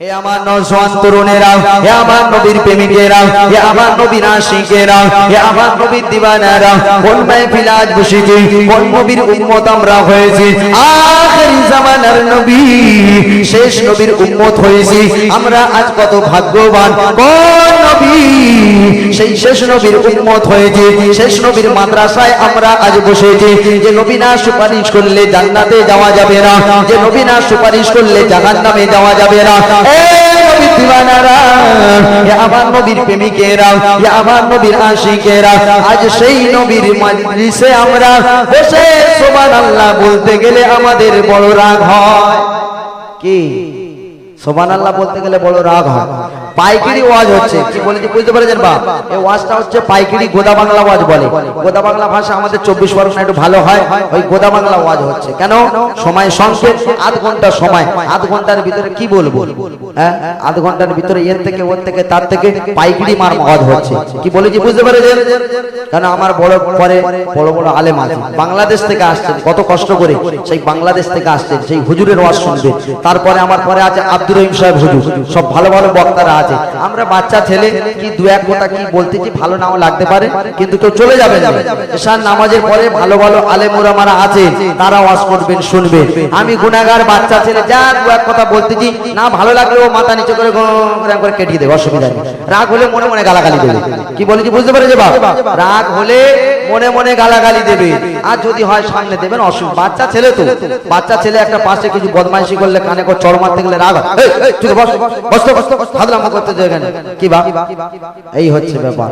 হে আমার নওজোয়ান তরুণেরা, হে আমার নবীর প্রেমিকেরা, হে আমার নবীর আশিকেরা, হে আমার নবীর দিওয়ানারা, কোন মাহফিলে আজ বসেছি, কোন নবীর উম্মত আমরা হয়েছি? আখিরি জামানার নবী, শেষ নবীর উম্মত হয়েছি আমরা। আজ কত ভাগ্যবান! কোন নবী? সেই শেষ নবীর উম্মত হয়েছে। শেষ নবীর মাদ্রাসায় আমরা আজ বসেছি। যে নবী না সুপারিশ করলে জান্নাতে যাওয়া যাবে না, যে নবী না সুপারিশ করলে জাহান্নামে যাওয়া যাবে না। আমার নবীর প্রেমিকেরা, আমার নবীর আশিকেরা, আজ সেই নবীর মাজলিসে আমরা বসে সুবহানাল্লাহ বলতে গেলে আমাদের বড় রাগ হয়। কি সুবহানাল্লাহ বলতে গেলে বড় রাগ হয়? পাইকারি ওয়াজ হচ্ছে, কি বলেছি বুঝতে পেরেছেন বা? এই ওয়াজটা হচ্ছে পাইকারি গোদা বাংলা ওয়াজ বলে। গোদা বাংলা ভাষা আমাদের 24 পরগনা একটু ভালো হয়, ওই গোদা বাংলা ওয়াজ হচ্ছে। কেন? সময় সংক্ষেপ, আধ ঘন্টা সময়, আধ ঘন্টার ভিতরে কি বলবো? হ্যাঁ, আধ ঘন্টার ভিতরে এর থেকে ওর থেকে তার থেকে পাইকারি মার ওয়াজ হচ্ছে। কি বলেছি বুঝতে পেরেছেন? কেন আমার বড় পরে বড় বড় আলেম আছে, বাংলাদেশ থেকে আসছেন, কত কষ্ট করে সেই বাংলাদেশ থেকে আসছেন, সেই হুজুরের ওয়াজ শুনবে। তারপরে আমার পরে আছে আব্দুর রহিম সাহেব হুজুর, সব ভালো ভালো বক্তারা আছে। আমরা বাচ্চা ছেলে কি দু এক কথা কি বলতেছি ভালো নাও লাগতে পারে, কিন্তু কেউ চলে যাবে না। এশার নামাজের পরে ভালো ভালো আলেম ওলামারা আছে, তারা ওয়াজ করবেন, শুনবে। আমি গুনাহগার বাচ্চা ছেলে যা দু এক কথা বলতেছি, না ভালো লাগলে ও মাথা নিচে করে করে কেটে দেবে, অসুবিধা নেই। রাগ হলে মনে মনে গালাগালি দেবে। কি বলেছি বুঝতে পেরেছে বাবা? রাগ হলে মনে মনে গালাগালি দেবে, আর যদি হয় সামনে দেবেন, অসুবিধা। বাচ্চা ছেলে তো, বাচ্চা ছেলে একটা পাশে কিছু বদমাইশি করলে কানে করে চড় মারতে গেলে রাগ হয়। এই হচ্ছে ব্যাপার,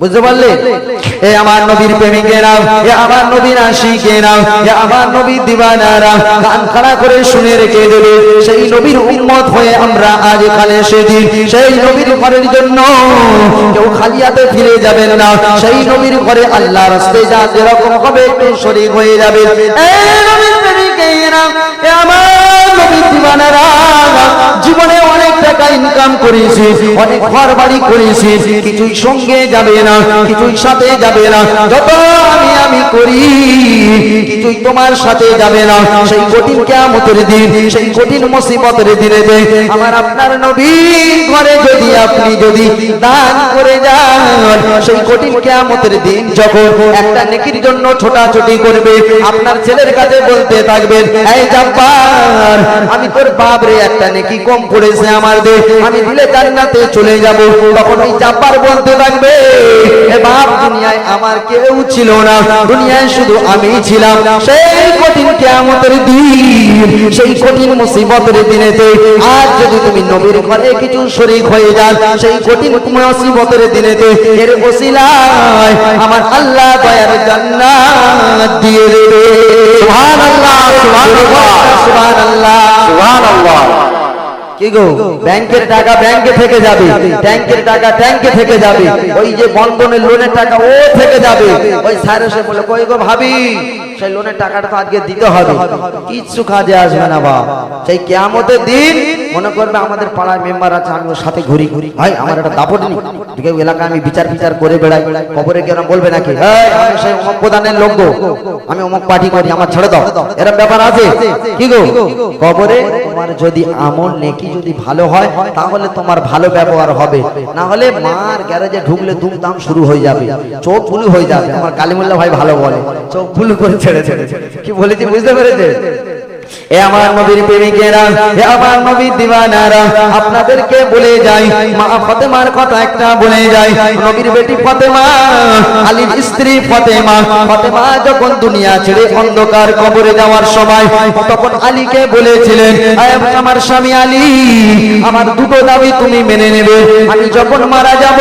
বুঝতে পারলে? এ আমার নবীর প্রেমিকেরা, এ আমার নবীর আশিকেরা, এ আমার নবীর দিওয়ানারা, কান খাড়া করে শুনে রেখে দেবে। সেই নবীর উম্মত হয়ে আমরা আজ এখানে এসেছি। সেই নবীর ঘরের জন্য কেউ খালি হাতে ফিরে যাবেন না। সেই নবীর ঘরে আল্লাহর রাস্তায় যা যেরকম হবে একটু শরীক হয়ে যাবে। এ নবীর প্রেমিকেরা, এ আমার নবীর দিওয়ানারা, জীবনে অনেক টাকা ইনকাম করেছি, অনেক ঘর বাড়ি করেছি, কিছুই সঙ্গে যাবে না, কিছুই সাথে যাবে না। যত আমি করি কিছুই তোমার সাথে যাবে না। সেই কঠিন কিয়ামতের দিন, সেই কঠিন মুসিবতের দিনে আমার আপনার নবীর ঘরে যদি আপনি যদি দান করে যান, সেই কঠিন কিয়ামতের দিন যখন একটা নেকির জন্য ছোটাছুটি করবে, আপনার ছেলের কাছে বলতে থাকবেন, এই জাব্বার, আমি তোর বাপ রে একটা নেকি কম পড়েছে আমার দে, আমি দিলে জান্নাতে চলে যাব। তখন ওই জাব্বার বলতে থাকবে, এ বাপ, দুনিয়ায় আমার কেউ ছিল না, দুনিয়ায় শুধু আমি ছিলাম। সেই কঠিন কিয়ামতের দিন, সেই কঠিন মুসিবতের দিনেতে আজ যদি তুমি নবীর ঘরে কিছু শরীক হয়ে যান, সেই কঠিন মুসিবতের দিনেতে এর ওসিলায় আমার আল্লাহ দয়ার জান্নাত দিয়ে দেবে। সুবহানাল্লাহ, সুবহানাল্লাহ, সুবহানাল্লাহ, সুবহানাল্লাহ। কি গো, ব্যাংকের টাকা ব্যাংকে থেকে যাবে, ট্যাঙ্কের টাকা ট্যাঙ্কে থেকে যাবে, ওই যে বন্ধনের লোনের টাকা ও থেকে যাবে। ওই স্যার এসে বলে, কই গো ভাবি, সেই লোনের টাকাটা তো আজকে দিতে হবে, কিচ্ছু কাজে আসবে না বাবা। সেই কিয়ামতের দিন মনে করবে আমাদের পাড়ার মেম্বার আছে, আমি ওর সাথে ঘুরি, ভাই আমার একটা দাপট নেই, কেউ এলাকায় আমি বিচার করে বেড়াই, খবরে কেউ বলবে নাকি, আমি সেই অমুক প্রধানের লোক গো, আমি অমুক পার্টি করি, আমার ছেড়ে দাও, এরকম ব্যাপার আছে। কি গো, খবরে তোমার যদি আমল নেকি যদি ভালো হয়, তাহলে তোমার ভালো ব্যবহার হবে, না হলে মার গ্যারেজে ঢুকলে ধুমধাম শুরু হয়ে যাবে, চোখ ভুলু হয়ে যাবে। আমার কালিমুল্লাহ ভাই ভালো বলে, চোখ ভুলু করে ছেড়ে। কি বলেছি বুঝতে পেরেছে? এ আমার নবীর প্রেমিকেরা, এ আমার নবীর দিওয়ানারা, আপনাদেরকে বলে যাই, মা ফাতেমার কথা একটা বলে যাই। নবীর বেটি ফাতেমা, আলীর স্ত্রী ফাতেমা, ফাতেমা যখন দুনিয়া ছেড়ে অন্ধকার কবরে যাওয়ার সময়, তখন আলীকে বলেছিলেন, আমার স্বামী আলী, আমার দুটো দাবি তুমি মেনে নেবে। আমি যখন মারা যাব,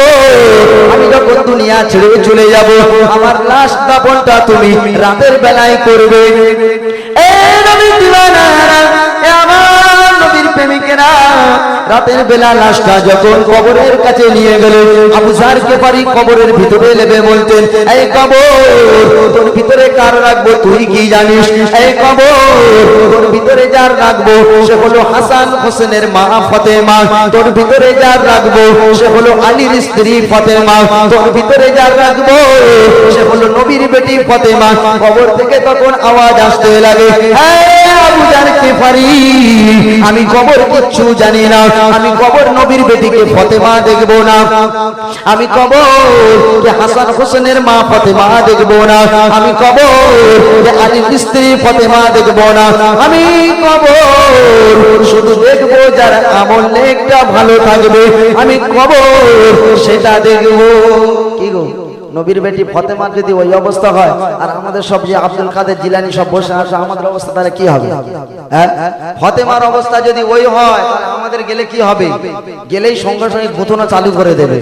আমি যখন দুনিয়া ছেড়ে চলে যাব, আমার লাশ দাফনটা তুমি রাতের বেলায় করবে। নবীর প্রেমিকেরা, রাতের বেলা লাশটা যখন কবরের কাছে নিয়ে গেল, আবু যার গিফারি কবরের ভিতরে লেবে বলতেন, এই কবর, তোর ভিতরে কার রাখবো তুই কি জানিস? এই কবর, তোর ভিতরে যার রাখবো সে হলো হাসান হোসেনের মা ফাতেমা, তোর ভিতরে যার রাখবো সে হলো আলীর স্ত্রী ফাতেমা, তোর ভিতরে যার রাখবো সে হলো নবীর বেটি ফাতেমা। কবর থেকে তখন আওয়াজ আসতে লাগে, আবু জার গিফারি, আমি কবর কিচ্ছু জানি না, আমি কবর নবীর বেটিকে ফাতেমা দেখব না, আমি কবর হাসান হোসেনের মা ফাতেমা দেখব না, আমি কবর আলীর স্ত্রী ফাতেমা দেখব না, আমি কবর শুধু দেখবো যার আমল নেকটা ভালো থাকবে, আমি কবর সেটা দেখব। কি গো, নবীর বেটি ফাতেমার যদি ওই অবস্থা হয়, আর আমাদের সব যে আব্দুল কাদের জিলানী সব বসে আছে, আমাদের অবস্থা তাহলে কি হবে? হ্যাঁ, ফাতেমার অবস্থা যদি ওই হয়, আমাদের গেলে কি হবে? গেলেই সঙ্গে সঙ্গে গুতনা চালু করে দেবে,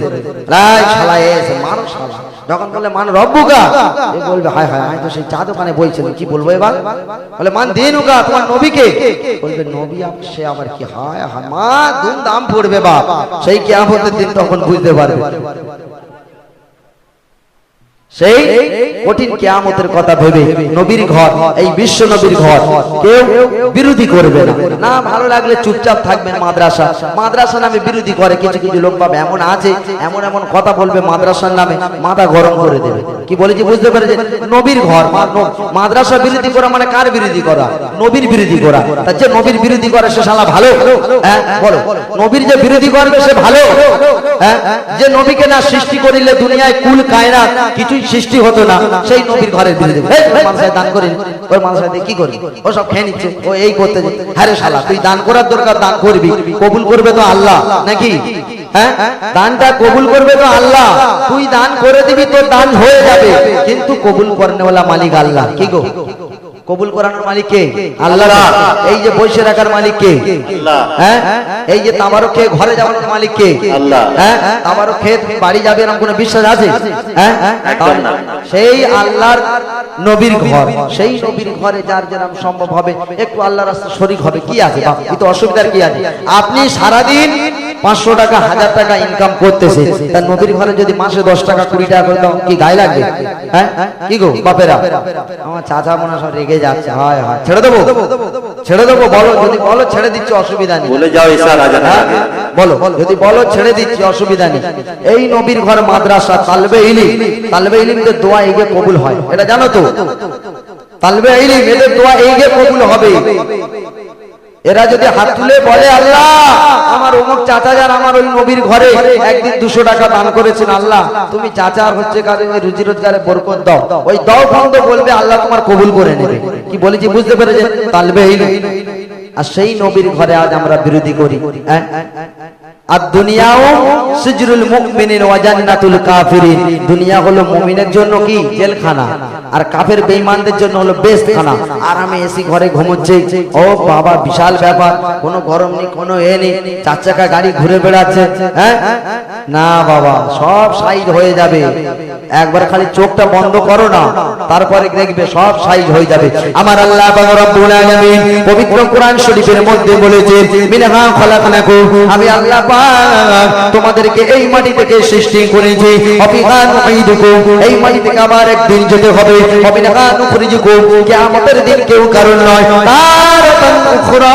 রাই শালা এসে মারো শালা। যখন বলে মান রব্বুকা, এ বলবে হায় হায় আমি তো সেই চা দোকানে বলছিলাম, কি বলবো এবার? বলে মান দিনুকা, তোমার নবীকে, বলবে নবী সে আবার কি? হায় হায় মা দুম দাম পড়বে বাপ, সেই কিয়ামতের দিন তখন বুঝতে পারবে। সেই কঠিন কিয়ামতের কথা ভেবে নবীর ঘর, এই বিশ্ব নবীর ঘর কেউ বিরোধী করবে না। না ভালো লাগলে চুপচাপ থাকবেন। মাদ্রাসা, মাদ্রাসা নামে বিরোধী করে কিছু কিছু লোক পাবে, এমন আছে এমন এমন কথা বলবে মাদ্রাসার নামে, মাথা গরম করে দেবে। কি বলেছি বুঝতে পেরেছে? নবীর ঘর, মাদ্রাসা বিরোধী করা মানে কার বিরোধী করা? নবীর বিরোধী করা। তার যে নবীর বিরোধী করে সে শালা ভালো? হ্যাঁ বলো, নবীর যে বিরোধী করবে সে ভালো? হ্যাঁ, যে নবীকে না সৃষ্টি করিলে দুনিয়ায় কুল কায়নাত কিছু সৃষ্টি হতো না, সেই নবীর ঘরের বিরোধী। মানুষের দান করেন, ওই মানুষের কি করি, ও সব খেয়ে নিচ্ছে, ও এই করতে। হ্যাঁ রে শালা, তুই দান করার দরকার, দান করবি, কবুল করবে তো আল্লাহ নাকি? হ্যাঁ, দানটা কবুল করবে তো আল্লাহ, তুই দান করে দিবি, তোর দান হয়ে যাবে, কিন্তু কবুল করনেওয়ালা মালিক আল্লাহ। কি গো, কবুল করানোর মালিক কে? আল্লাহ। এই যে বসে রাখার মালিক কে? আল্লাহ। হ্যাঁ, এই যে তামারও খেয়ে ঘরে যাওয়ার মালিক কে? আল্লাহ। হ্যাঁ, তামারও খেয়ে বাড়ি যাবে এরকম কোনো বিশ্বাস আছে? হ্যাঁ, সেই আল্লাহর নবীর ঘর, সেই নবীর ঘরে যার যেরকম সম্ভব হবে একটু আল্লাহর রাস্তায় শরীক হবে, কি আছে বাপ? কিন্তু অসুবিধার কি আছে? আপনি সারাদিন 500 টাকা 1000 টাকা ইনকাম করতেছে, তার নবীর ঘরে যদি মাসে 10 টাকা 20 টাকা করে দাও, কি গায়ে লাগবে? হ্যাঁ, কি গো বাপেরা, আমার চাচা মনে সব রেগে যাচ্ছে, হয় হয় ছেড়ে দেবো, ছেড়ে দেবো, বলো যদি বলো ছেড়ে দিচ্ছি অসুবিধা নেই, বলে যাও ইশারা জানা, বলো যদি বলো ছেড়ে দিচ্ছি অসুবিধা নেই। এই নবীর ঘর মাদ্রাসা, তালবে ইলম, তালবে ইলমদের দোয়া এগে কবুল হয়, এটা জানো তো? তালবে ইলম এদের দোয়া এগে কবুল হবে। এরা যদি হাত তুলে বলে আল্লাহ আমার অমুক চাচা যার আমার ওই নবীর ঘরে একদিন 200 টাকা দান করেছেন, আল্লাহ তুমি চাচার হচ্ছে কাজে ওই রুজি রোজগারে বরকত দাও, ওই দাও বন্ধ বলবে আল্লাহ তোমার কবুল করে নেবে। কি বলেছি বুঝতে পেরেছেন? তালবে ইলম। আর সেই নবীর ঘরে আজ আমরা বিরোধী করি। হ্যাঁ, আর দুনিয়াও সিজরুল মুমিনিন ওয়া জান্নাতুল কাফিরিন, দুনিয়া হলো মুমিনের জন্য কি জেলখানা, আর কাফের বেঈমানদের জন্য হলো বেহেশতখানা। আর আমি এসি ঘরে ঘুমোচ্ছি, ও বাবা বিশাল ব্যাপার, কোনো গরম নেই, কোনো এ নেই, 4 চাকা গাড়ি ঘুরে বেড়াচ্ছে। হ্যাঁ, না বাবা সব সাইজ হয়ে যাবে, একবার খালি চোখটা বন্ধ করো না, তারপরে দেখবে সব সাইজ হয়ে যাবে। আমার আল্লাহ রাব্বুল আলামিন পবিত্র কোরআন শরীফের মধ্যে বলেছে মিনহা খলাকনাকুম, আমি আল্লাহ পাক তোমাদেরকে এই মাটি থেকে সৃষ্টি করেছি, অফিহা নুঈদুকুম, এই মাটি থেকে আবার একদিন যেতে হবে, অফিহা নুখরিজুকুম, কিয়ামতের দিন কেউ কারণ নয়, তারাতান উখরা,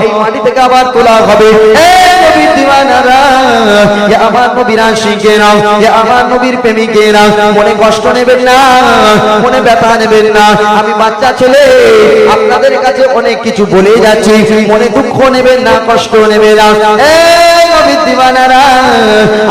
এই মাটি থেকে আবার তোলা হবে। এই নবীর দিওয়ানারা, এ আমার নবীর আশিকেরা, এ আমার নবীর প্রেমিকেরা, মনে কষ্ট নেবেন না, মনে ব্যথা নেবেন না, আমি বাচ্চা ছেলে আপনাদের কাছে অনেক কিছু বলে যাচ্ছি, মনে দুঃখ নেবেন না, কষ্ট নেবেন না। নবীর দিওয়ানারা,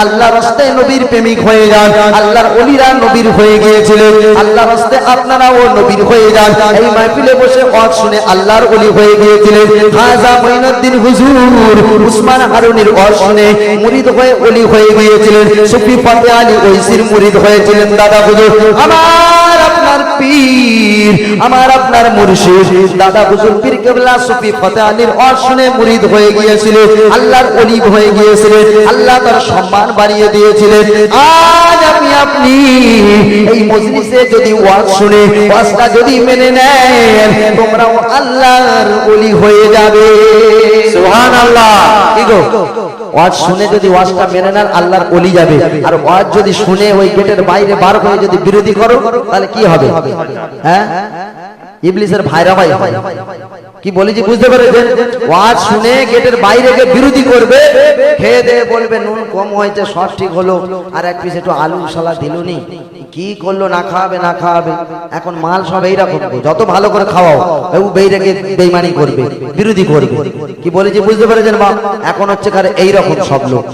আল্লাহর রাস্তায় নবীর প্রেমিক হয়ে যান, আল্লাহর ওলিরা নবীর হয়ে গিয়েছিলেন, আল্লাহর রাস্তায় আপনারাও নবীর হয়ে যান। এই মাহফিলে বসে ওয়াজ শুনে আল্লাহর ওলি হয়ে গিয়েছিলেন। খাজা মঈনুদ্দিন হুজুর উসমান হারুনির ওয়াজ শুনে মুরিদ হয়ে ওলি হয়ে গিয়েছিলেন। সুফি ফাতে আলী ওইসির মুরিদ হয়েছিলেন দাদা হুজুর। আমার আপনার পীর, আমার আপনার মুর্শিদ দাদা হুজুর পীর কেবলা সুফি ফাতে আলীর ওয়াজ শুনে মুরিদ হয়ে গিয়েছিলেন, আল্লাহর ওলি হয়ে গিয়েছিলেন, আল্লাহ তার সম্মান বাড়িয়ে দিয়েছিলেন। আজ আপনি এই মজলিসে যদি ওয়াজ শুনে ওয়াজটা যদি মেনে নেন, তোমরাও আল্লাহর ওলি হয়ে যাবে। সুবহানাল্লাহ। কি গো, ওয়াজ শুনে যদি ওয়াজটা মেনে নেন আল্লাহর ওলি যাবে, আর ওয়াজ যদি শুনে ওই গেটের বাইরে বার হয়ে যদি বিরোধী করো তাহলে কি হবে? হ্যাঁ, ইবলিসের ভাইরা ভাই। কি বলেছি বুঝতে পেরেছেন? ওয়াজ শুনে গেটের বাইরে গিয়ে বিরোধী করবে, খেয়ে দিয়ে বলবে নুন কম হয়েছে, সব ঠিক হলো, আর এক পিস একটু আলু সালা দিলুনি, কি করলো, না খাওয়াবে না খাওয়াবে। এখন মাল সব এইরকম, যত ভালো করে খাওয়াও ও বেইরে গিয়ে বেইমানি করবে, বিরোধী করবে। কি বলেছি বুঝতে পেরেছেন মা? এখন হচ্ছে কারে এইরকম সব লোক।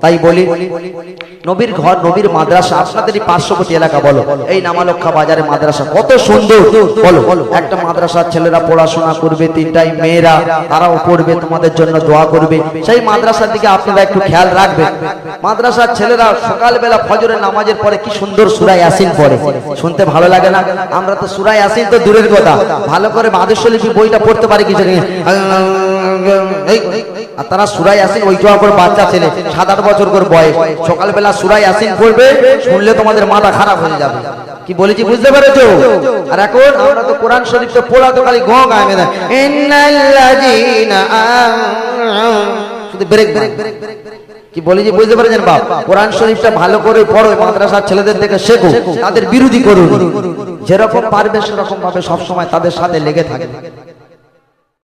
তাই বলি নবীর ঘর, নবীর মাদ্রাসা, আপনাদেরই পার্শ্ববর্তী এলাকা বলো, এই নামালক্ষা বাজারে মাদ্রাসা কত সুন্দর বলো। একটা মাদ্রাসার ছেলেরা পড়াশোনা করবে, তিনটাই মেয়েরা, তারাও পড়বে, তোমাদের জন্য দোয়া করবে। সেই মাদ্রাসার দিকে আপনারা একটু খেয়াল রাখবেন। মাদ্রাসার ছেলেরা সকালবেলা ফজরের নামাজের পরে কি সুন্দর সূরা ইয়াসিন পড়ে, শুনতে ভালো লাগে না? আমরা তো সূরা ইয়াসিন তো দূরের কথা, ভালো করে মাদুশরীফ বইটা পড়তে পারি কিছু, আর তারা সূরা ইয়াসিন ওইটা করে বাচ্চা ছেলে 7-8 বছর করে বয়স, সকালবেলা সূরা ইয়াসিন পড়বে, শুনলে তোমাদের মাথা খারাপ হয়ে যাবে। কি বলেছি বুঝতে পেরেছো? আর এখন আমরা তো কোরআন শরীফ তো পড়া তো খালি গং আয় না, ইন্নাল্লাযীনা শুধু ব্রেক ব্রেক। কি বলেছি বুঝতে পেরেছেন বাপ? কোরআন শরীফটা ভালো করে পড়ো, মাদ্রাসার ছেলেদের থেকে শেখো, তাদের বিরোধী করুন, যেরকম পারবে সেরকম ভাবে সবসময় তাদের সাথে লেগে থাকবে।